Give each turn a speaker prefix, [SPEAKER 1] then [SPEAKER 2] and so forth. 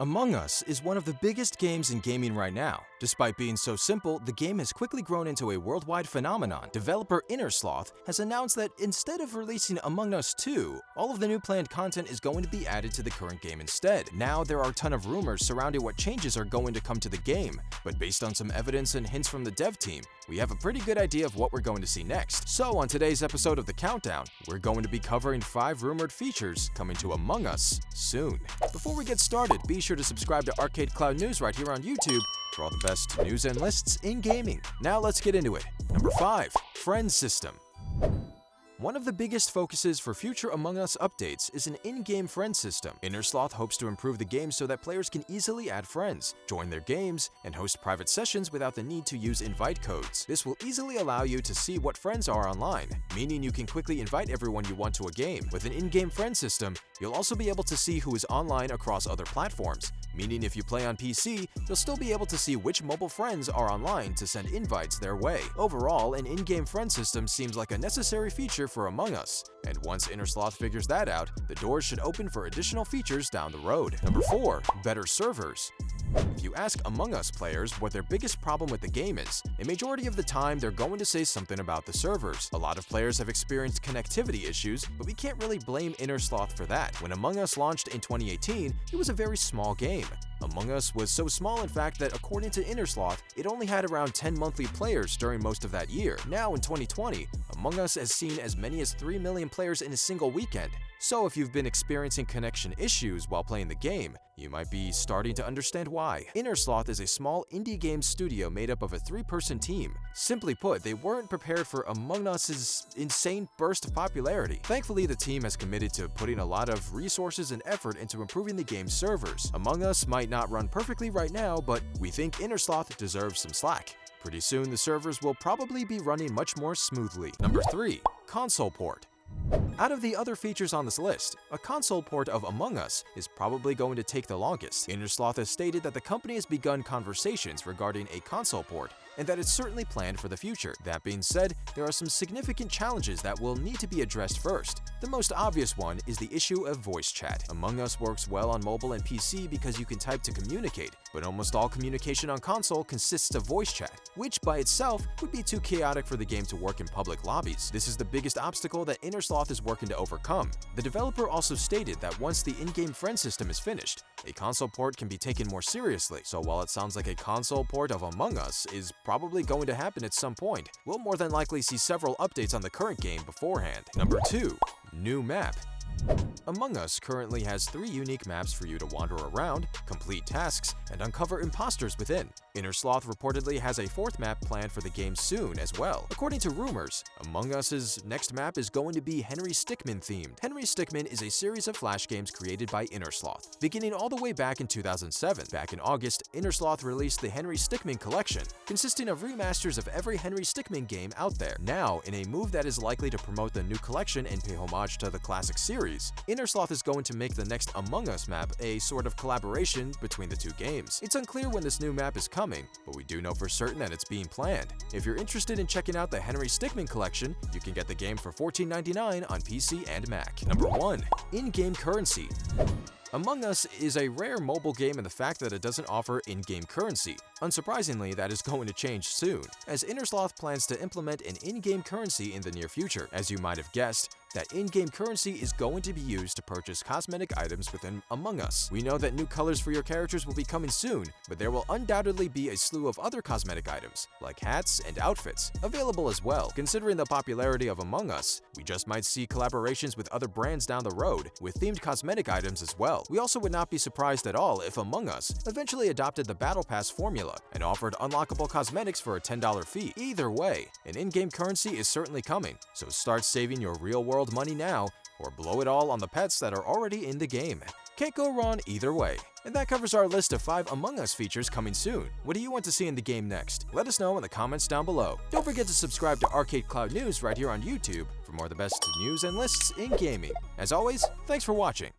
[SPEAKER 1] Among Us is one of the biggest games in gaming right now. Despite being so simple, the game has quickly grown into a worldwide phenomenon. Developer InnerSloth has announced that instead of releasing Among Us 2, all of the new planned content is going to be added to the current game instead. Now, there are a ton of rumors surrounding what changes are going to come to the game, but based on some evidence and hints from the dev team, we have a pretty good idea of what we're going to see next. So on today's episode of The Countdown, we're going to be covering 5 rumored features coming to Among Us soon. Before we get started, be sure to subscribe to ArcadeCloud News right here on YouTube for all the best news and lists in gaming. Now let's get into it. Number 5. Friends System. One of the biggest focuses for future Among Us updates is an in-game friend system. InnerSloth hopes to improve the game so that players can easily add friends, join their games, and host private sessions without the need to use invite codes. This will easily allow you to see what friends are online, meaning you can quickly invite everyone you want to a game. With an in-game friend system, you'll also be able to see who is online across other platforms, meaning if you play on PC, you'll still be able to see which mobile friends are online to send invites their way. Overall, an in-game friend system seems like a necessary feature for Among Us, and once InnerSloth figures that out, the doors should open for additional features down the road. Number 4. Better servers. If you ask Among Us players what their biggest problem with the game is, a majority of the time they're going to say something about the servers. A lot of players have experienced connectivity issues, but we can't really blame InnerSloth for that. When Among Us launched in 2018, it was a very small game. Among Us was so small in fact that according to InnerSloth, it only had around 10 monthly players during most of that year. Now in 2020, Among Us has seen as many as 3 million players in a single weekend. So if you've been experiencing connection issues while playing the game, you might be starting to understand why. InnerSloth is a small indie game studio made up of a 3-person team. Simply put, they weren't prepared for Among Us's insane burst of popularity. Thankfully, the team has committed to putting a lot of resources and effort into improving the game's servers. Among Us might not run perfectly right now, but we think InnerSloth deserves some slack. Pretty soon, the servers will probably be running much more smoothly. Number 3. Console port. Out of the other features on this list, a console port of Among Us is probably going to take the longest. InnerSloth has stated that the company has begun conversations regarding a console port, and that it's certainly planned for the future. That being said, there are some significant challenges that will need to be addressed first. The most obvious one is the issue of voice chat. Among Us works well on mobile and PC because you can type to communicate, but almost all communication on console consists of voice chat, which by itself would be too chaotic for the game to work in public lobbies. This is the biggest obstacle that InnerSloth is working to overcome. The developer also stated that once the in-game friend system is finished, a console port can be taken more seriously. So while it sounds like a console port of Among Us is probably going to happen at some point, we'll more than likely see several updates on the current game beforehand. Number 2. New map. Among Us currently has 3 unique maps for you to wander around, complete tasks, and uncover imposters within. InnerSloth reportedly has a 4th map planned for the game soon as well. According to rumors, Among Us's next map is going to be Henry Stickmin themed. Henry Stickmin is a series of flash games created by InnerSloth, beginning all the way back in 2007. Back in August, InnerSloth released the Henry Stickmin collection, consisting of remasters of every Henry Stickmin game out there. Now, in a move that is likely to promote the new collection and pay homage to the classic series, InnerSloth is going to make the next Among Us map a sort of collaboration between the 2 games. It's unclear when this new map is coming, but we do know for certain that it's being planned. If you're interested in checking out the Henry Stickmin collection, you can get the game for $14.99 on PC and Mac. Number 1. In-game currency. Among Us is a rare mobile game in the fact that it doesn't offer in-game currency. Unsurprisingly, that is going to change soon, as InnerSloth plans to implement an in-game currency in the near future. As you might have guessed, that in-game currency is going to be used to purchase cosmetic items within Among Us. We know that new colors for your characters will be coming soon, but there will undoubtedly be a slew of other cosmetic items, like hats and outfits, available as well. Considering the popularity of Among Us, we just might see collaborations with other brands down the road, with themed cosmetic items as well. We also would not be surprised at all if Among Us eventually adopted the Battle Pass formula and offered unlockable cosmetics for a $10 fee. Either way, an in-game currency is certainly coming, so start saving your real-world money now, or blow it all on the pets that are already in the game. Can't go wrong either way. And that covers our list of 5 Among Us features coming soon. What do you want to see in the game next? Let us know in the comments down below. Don't forget to subscribe to ArcadeCloud News right here on YouTube for more of the best news and lists in gaming. As always, thanks for watching.